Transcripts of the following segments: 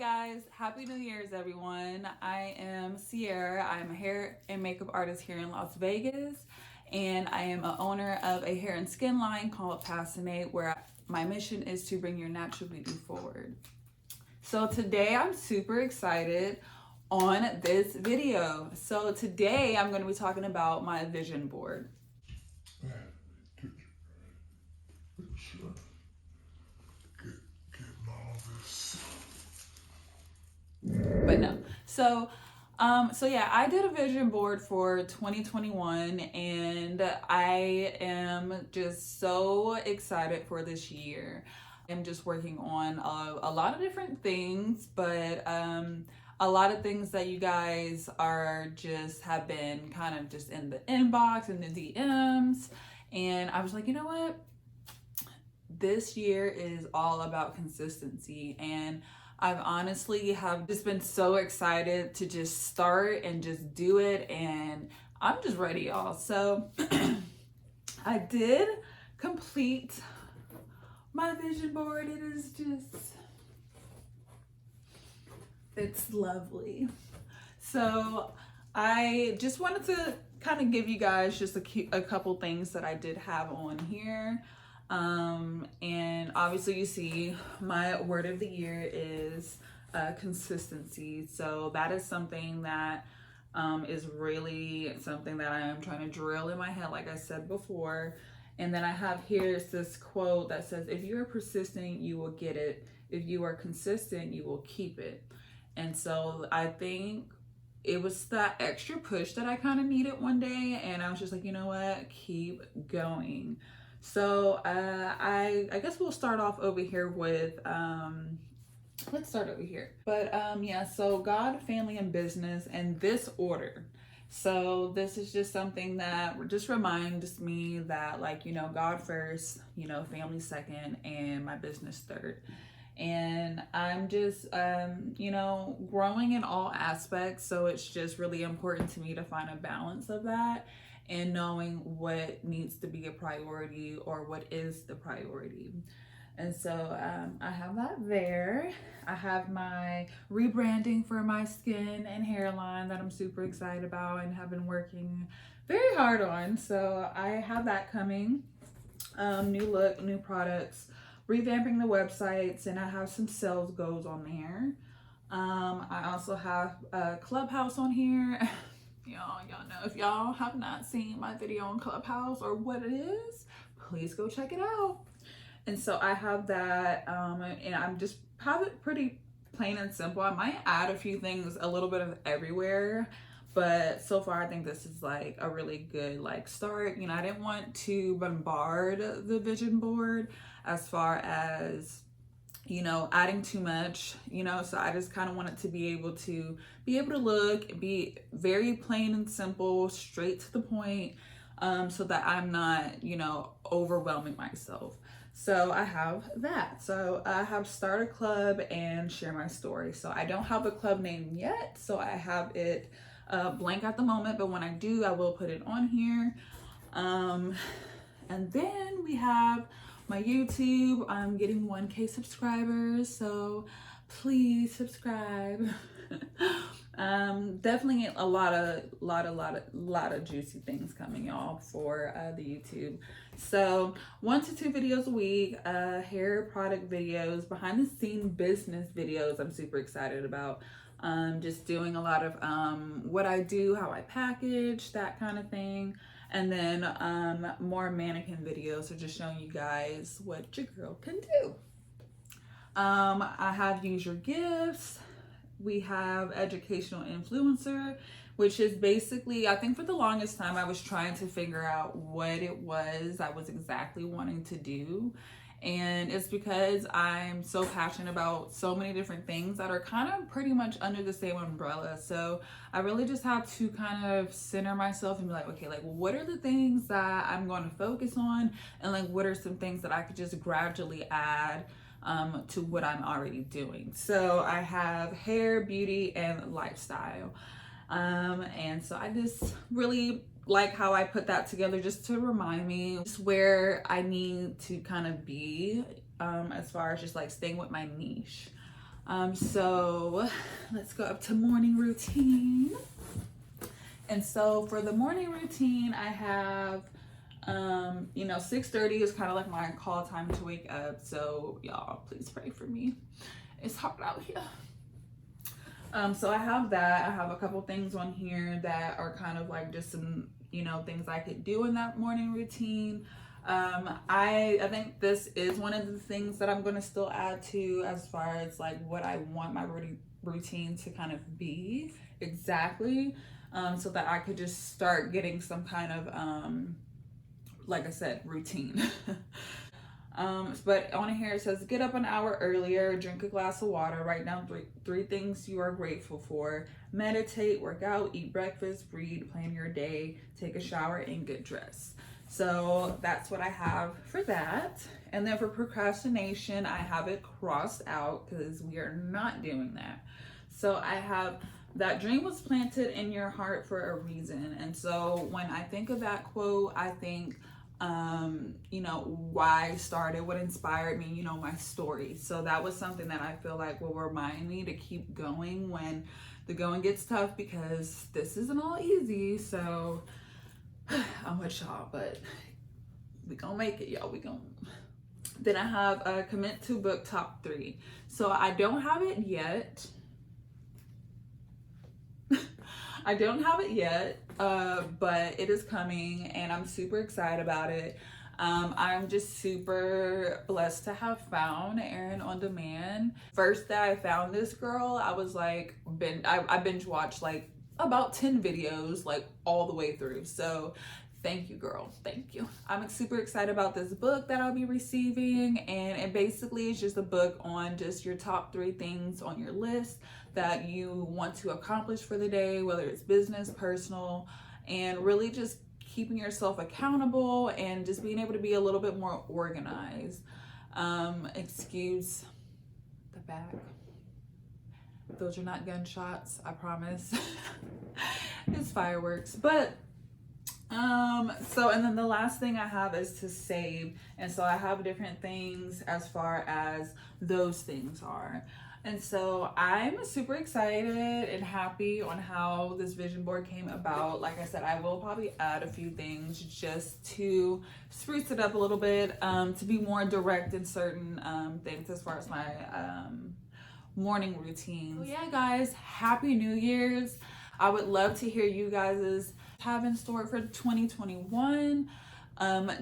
guys, happy New Year's everyone. I am Sierra. I'm a hair and makeup artist here in Las Vegas, and I am a owner of a hair and skin line called PASSINNATE, where my mission is to bring your natural beauty forward. So today I'm super excited on this video. So today I'm going to be talking about my vision board. But no. So yeah, I did a vision board for 2021 and I am just so excited for this year. I'm just working on a lot of different things, but a lot of things that you guys have been kind of just in the inbox and the DMs, and I was like, you know what? This year is all about consistency, and I've honestly have just been so excited to just start and just do it, and I'm just ready, y'all. So I did complete my vision board. It's lovely. So I just wanted to kind of give you guys just a couple things that I did have on here. And obviously you see my word of the year is consistency. So that is something that is really something that I am trying to drill in my head, like I said before. And then I have here is this quote that says, if you are persistent, you will get it. If you are consistent, you will keep it. And so I think it was that extra push that I kind of needed one day, and I was just like, you know what, keep going. So I guess we'll start off over here with let's start over here. But yeah, so God, family, and business in this order. So this is just something that just reminds me that, like, you know, God first, you know, family second, and my business third. And I'm just you know, growing in all aspects, so it's just really important to me to find a balance of that and knowing what needs to be a priority or what is the priority. And so I have that there. I have my rebranding for my skin and hairline that I'm super excited about and have been working very hard on. So I have that coming. New look, new products, revamping the websites, and I have some sales goals on there. I also have a Clubhouse on here. Y'all know, if y'all have not seen my video on Clubhouse or what it is, please go check it out. And so I have that, and I'm just have it pretty plain and simple. I might add a few things, a little bit of everywhere, but so far I think this is like a really good like start. You know, I didn't want to bombard the vision board as far as, you know, adding too much, you know, so I just kind of wanted to be able to look, be very plain and simple, straight to the point, so that I'm not, you know, overwhelming myself. So I have that. So I have start a club and share my story. So I don't have a club name yet, so I have it blank at the moment, but when I do, I will put it on here. And then we have my YouTube. I'm getting 1K subscribers, so please subscribe. Definitely a lot of juicy things coming, y'all, for the YouTube. So 1 to 2 videos a week, hair product videos, behind the scene business videos. I'm super excited about just doing a lot of what I do, how I package, that kind of thing. And then more mannequin videos, so just showing you guys what your girl can do. I have use your gifts. We have educational influencer, which is basically, I think for the longest time I was trying to figure out what it was I was exactly wanting to do. And it's because I'm so passionate about so many different things that are kind of pretty much under the same umbrella. So I really just have to kind of center myself and be like, okay, like what are the things that I'm going to focus on? And like, what are some things that I could just gradually add to what I'm already doing? So I have hair, beauty, and lifestyle. And so I just really like how I put that together, just to remind me just where I need to kind of be as far as just like staying with my niche. So let's go up to morning routine. And so for the morning routine, I have, 6:30 is kind of like my call time to wake up. So y'all, please pray for me. It's hot out here. So I have that. I have a couple things on here that are kind of like just some, things I could do in that morning routine. I think this is one of the things that I'm going to still add to as far as like what I want my routine to kind of be exactly, so that I could just start getting some kind of, like I said, routine. But on here it says, get up an hour earlier, drink a glass of water, write down three things you are grateful for, meditate, work out, eat breakfast, read, plan your day, take a shower, and get dressed. So that's what I have for that. And then for procrastination, I have it crossed out because we are not doing that. So I have, that dream was planted in your heart for a reason. And so when I think of that quote, I think, why I started, what inspired me, my story. So that was something that I feel like will remind me to keep going when the going gets tough, because this isn't all easy. So I'm with y'all, but we gonna make it, y'all. Then I have a commit to book top 3. So I don't have it yet. I don't have it yet, but it is coming and I'm super excited about it. I'm just super blessed to have found Erin on Demand. First that I found this girl, I was like, I binge watched like about 10 videos, like all the way through. So thank you, girl. Thank you. I'm super excited about this book that I'll be receiving. And it basically is just a book on just your top 3 things on your list that you want to accomplish for the day, whether it's business, personal, and really just keeping yourself accountable and just being able to be a little bit more organized. Excuse the back. Those are not gunshots, I promise. It's fireworks. But and then the last thing I have is to save. And so I have different things as far as those things are. And so I'm super excited and happy on how this vision board came about. Like I said, I will probably add a few things just to spruce it up a little bit, to be more direct in certain things as far as my morning routines. So yeah, guys, happy New Year's. I would love to hear you guys' have in store for 2021.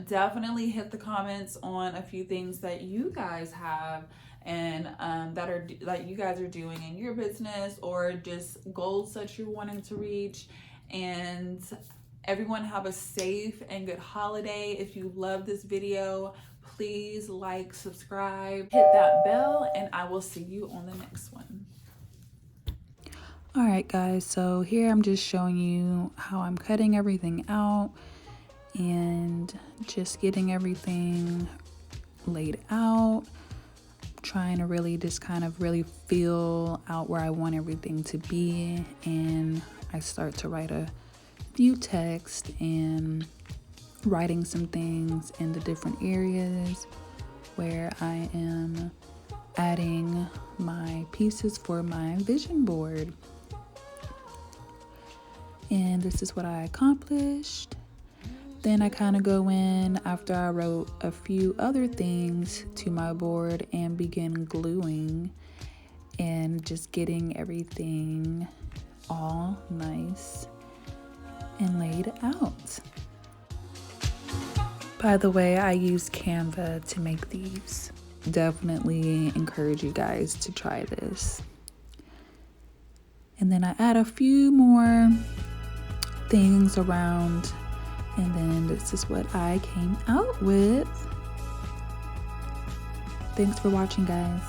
Definitely hit the comments on a few things that you guys have and that you guys are doing in your business, or just goals that you're wanting to reach. And everyone have a safe and good holiday. If you love this video, please like, subscribe, hit that bell, and I will see you on the next one. Alright guys, so here I'm just showing you how I'm cutting everything out and just getting everything laid out, trying to really just kind of really feel out where I want everything to be. And I start to write a few texts and writing some things in the different areas where I am adding my pieces for my vision board. And this is what I accomplished. Then I kind of go in after I wrote a few other things to my board and begin gluing and just getting everything all nice and laid out. By the way, I use Canva to make these. Definitely encourage you guys to try this. And then I add a few more things around, and then this is what I came out with. Thanks for watching, guys.